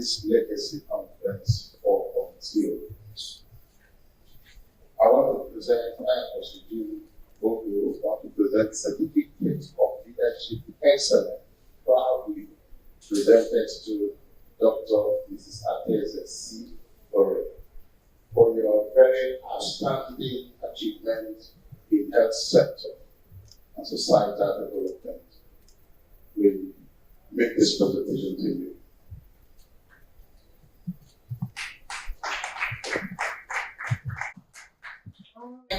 this legacy conference for until I want to present, I also do both want to present certificates of leadership excellence proudly presented to Dr. Mrs. Ateze C. for your very outstanding achievement in health sector and societal development. We make this presentation to you.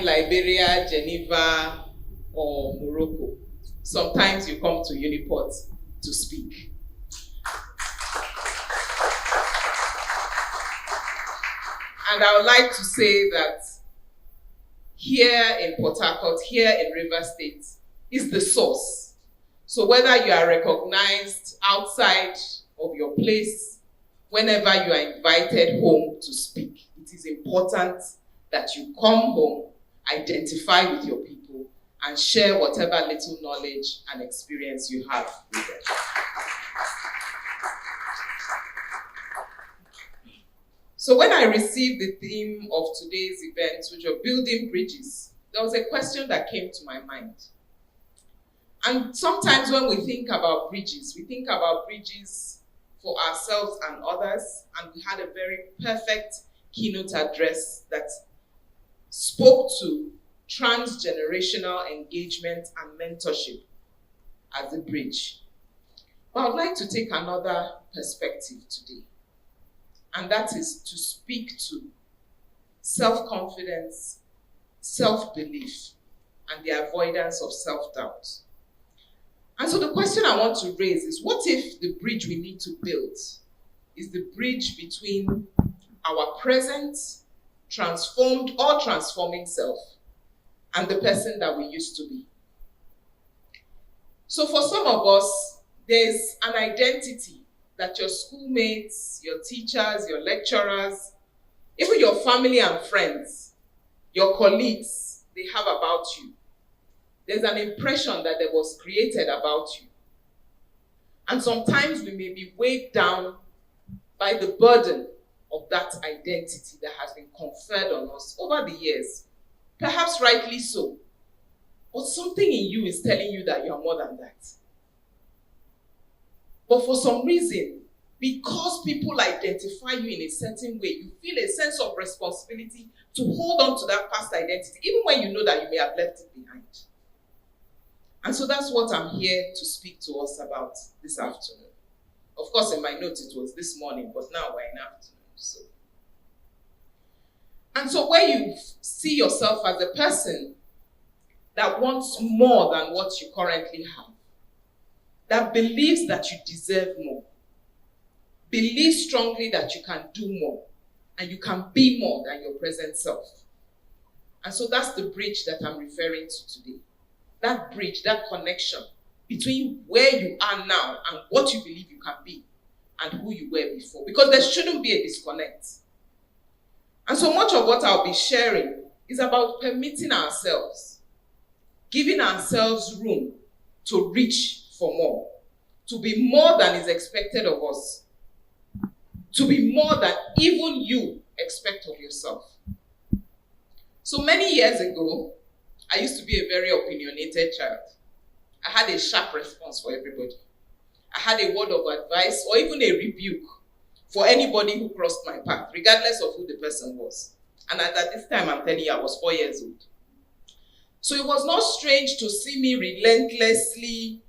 Liberia, Geneva, or Morocco. Sometimes you come to Uniport to speak. And I would like to say that here in Port Harcourt, here in River State, is the source. So whether you are recognized outside of your place, whenever you are invited home to speak, it is important that you come home, identify with your people, and share whatever little knowledge and experience you have with them. So when I received the theme of today's event, which are building bridges, there was a question that came to my mind. And sometimes when we think about bridges, we think about bridges for ourselves and others, and we had a very perfect keynote address that spoke to transgenerational engagement and mentorship as a bridge. But I'd like to take another perspective today, and that is to speak to self-confidence, self-belief, and the avoidance of self-doubt. And so the question I want to raise is, what if the bridge we need to build is the bridge between our present, transformed or transforming self, and the person that we used to be? So for some of us, there's an identity that your schoolmates, your teachers, your lecturers, even your family and friends, your colleagues, they have about you. There's an impression that there was created about you. And sometimes we may be weighed down by the burden of that identity that has been conferred on us over the years. Perhaps rightly so. But something in you is telling you that you're more than that. But for some reason, because people identify you in a certain way, you feel a sense of responsibility to hold on to that past identity, even when you know that you may have left it behind. And so that's what I'm here to speak to us about this afternoon. Of course, in my notes it was this morning, but now we're in afternoon. And so where you see yourself as a person that wants more than what you currently have, that believes that you deserve more, believes strongly that you can do more, and you can be more than your present self. And so that's the bridge that I'm referring to today. That bridge, that connection between where you are now and what you believe you can be and who you were before. Because there shouldn't be a disconnect. And so much of what I'll be sharing is about permitting ourselves, giving ourselves room to reach for more, to be more than is expected of us, to be more than even you expect of yourself. So many years ago, I used to be a very opinionated child. I had a sharp response for everybody. I had a word of advice or even a rebuke for anybody who crossed my path, regardless of who the person was. And at this time, I'm telling you, I was 4 years old. So it was not strange to see me relentlessly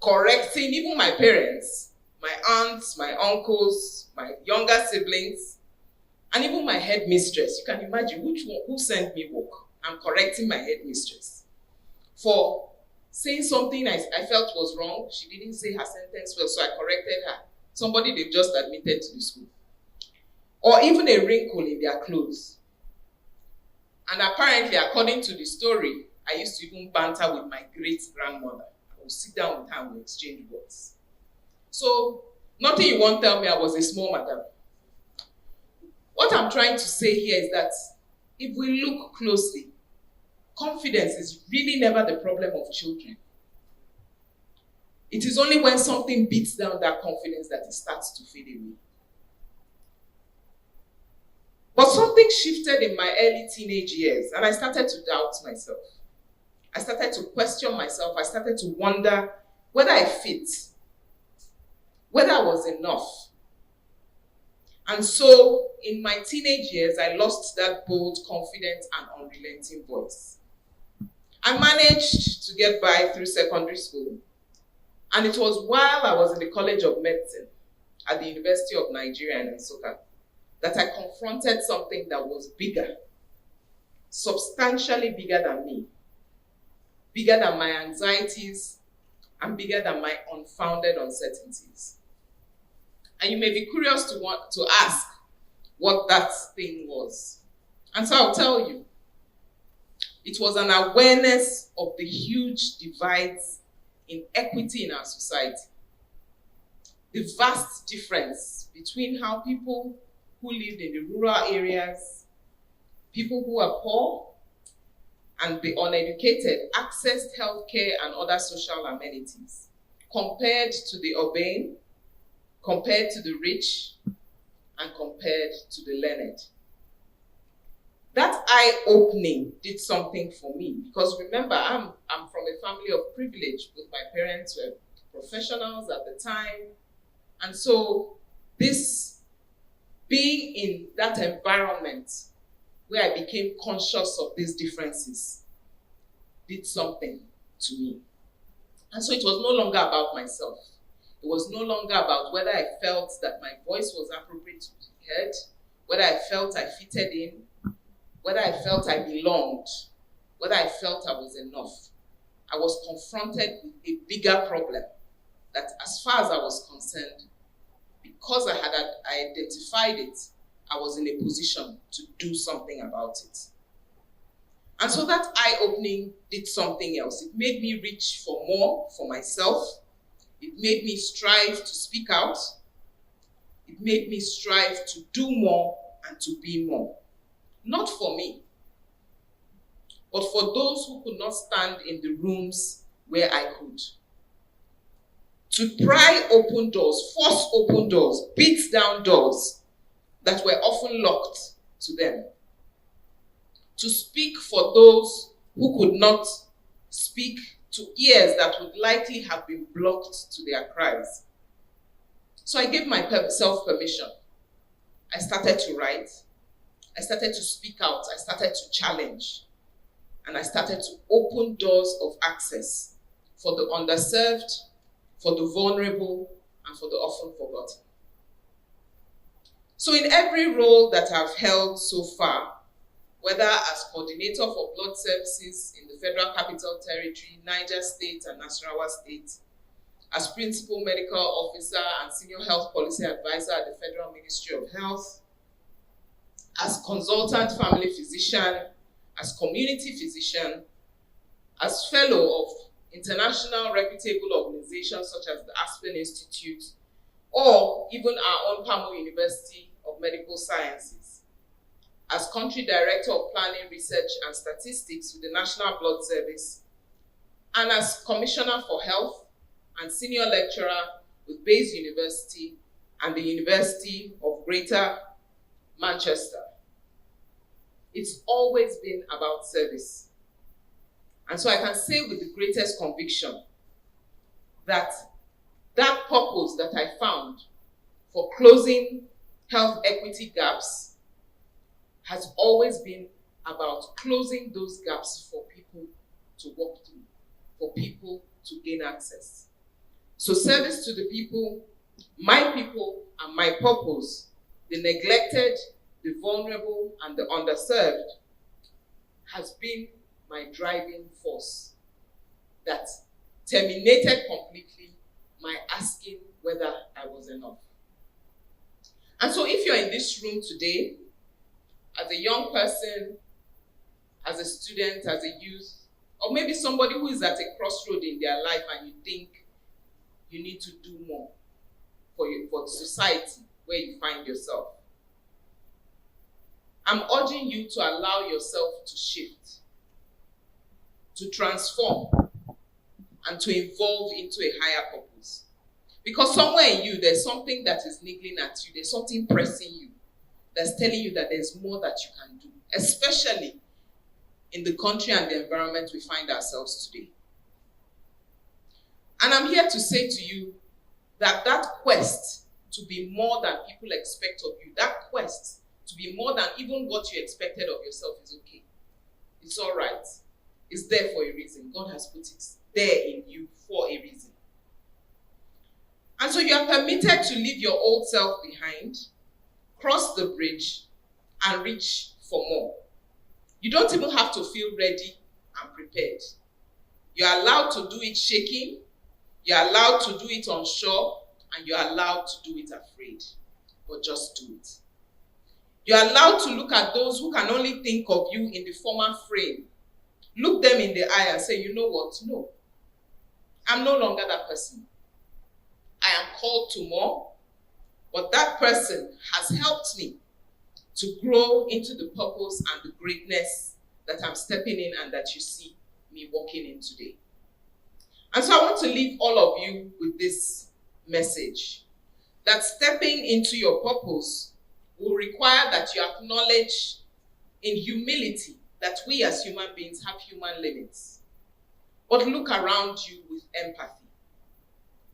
correcting even my parents, my aunts, my uncles, my younger siblings, and even my headmistress. You can imagine who sent me work. I'm correcting my headmistress for saying something I felt was wrong. She didn't say her sentence well, so I corrected her. Somebody they've just admitted to the school. Or even a wrinkle in their clothes. And apparently, according to the story, I used to even banter with my great-grandmother. I would sit down with her and we exchange words. So, nothing you won't tell me I was a small madam. What I'm trying to say here is that if we look closely, confidence is really never the problem of children. It is only when something beats down that confidence that it starts to fade away. But something shifted in my early teenage years, and I started to doubt myself. I started to question myself. I started to wonder whether I fit, whether I was enough. And so, in my teenage years, I lost that bold, confident, and unrelenting voice. I managed to get by through secondary school, and it was while I was in the College of Medicine at the University of Nigeria in Nsukka that I confronted something that was bigger, substantially bigger than me, bigger than my anxieties, and bigger than my unfounded uncertainties. And you may be curious to want to ask what that thing was. And so I'll tell you. It was an awareness of the huge divides in equity in our society. The vast difference between how people who lived in the rural areas, people who are poor, and the uneducated accessed healthcare and other social amenities, compared to the urbane, compared to the rich, and compared to the learned. That eye-opening did something for me, because remember, I'm from a family of privilege. Both my parents were professionals at the time, and so this being in that environment where I became conscious of these differences did something to me. And so it was no longer about myself. It was no longer about whether I felt that my voice was appropriate to be heard, whether I felt I fitted in, whether I felt I belonged, whether I felt I was enough. I was confronted with a bigger problem that, as far as I was concerned, because I had identified it, I was in a position to do something about it. And so that eye-opening did something else. It made me reach for more for myself. It made me strive to speak out. It made me strive to do more and to be more. Not for me, but for those who could not stand in the rooms where I could. To pry open doors, force open doors, beat down doors that were often locked to them. To speak for those who could not speak to ears that would likely have been blocked to their cries. So I gave myself permission. I started to write. I started to speak out. I started to challenge. And I started to open doors of access for the underserved, for the vulnerable, and for the often forgotten. So in every role that I've held so far, whether as coordinator for blood services in the Federal Capital Territory, Niger State, and Nasarawa State, as principal medical officer and senior health policy advisor at the Federal Ministry of Health, as consultant family physician, as community physician, as fellow of international reputable organizations such as the Aspen Institute, or even our own Pamo University of Medical Sciences, as country director of planning, research, and statistics with the National Blood Service, and as commissioner for health and senior lecturer with Bayes University and the University of Greater Manchester. It's always been about service. And so I can say with the greatest conviction that that purpose that I found for closing health equity gaps has always been about closing those gaps for people to walk through, for people to gain access. So service to the people, and my purpose, the neglected, the vulnerable, and the underserved, has been my driving force that terminated completely my asking whether I was enough. And so if you're in this room today, as a young person, as a student, as a youth, or maybe somebody who is at a crossroad in their life and you think you need to do more for the society where you find yourself, I'm urging you to allow yourself to shift, to transform, and to evolve into a higher purpose. Because somewhere in you, there's something that is niggling at you. There's something pressing you. that's telling you that there's more that you can do, especially in the country and the environment we find ourselves today. And I'm here to say to you that that quest to be more than people expect of you, that quest to be more than even what you expected of yourself is okay. It's all right. It's there for a reason. God has put it there in you for a reason. And so you are permitted to leave your old self behind, cross the bridge, and reach for more. You don't even have to feel ready and prepared. You're allowed to do it shaking, you're allowed to do it unsure, and you're allowed to do it afraid. But just do it. You're allowed to look at those who can only think of you in the former frame. Look them in the eye and say, you know what? No. I'm no longer that person. I am called to more, but that person has helped me to grow into the purpose and the greatness that I'm stepping in and that you see me walking in today. And so I want to leave all of you with this message, that stepping into your purpose will require that you acknowledge in humility that we as human beings have human limits. But look around you with empathy.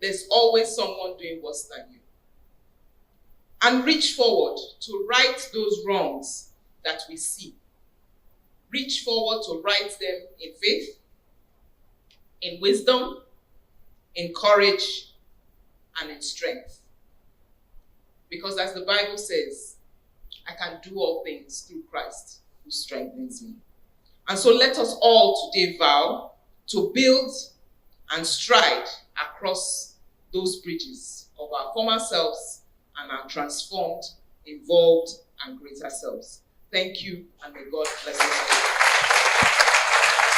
There's always someone doing worse than you. And reach forward to right those wrongs that we see. Reach forward to right them in faith, in wisdom, in courage, and in strength. Because as the Bible says, I can do all things through Christ who strengthens me. And so let us all today vow to build and stride across those bridges of our former selves and our transformed, involved, and greater selves. Thank you, and may God bless you.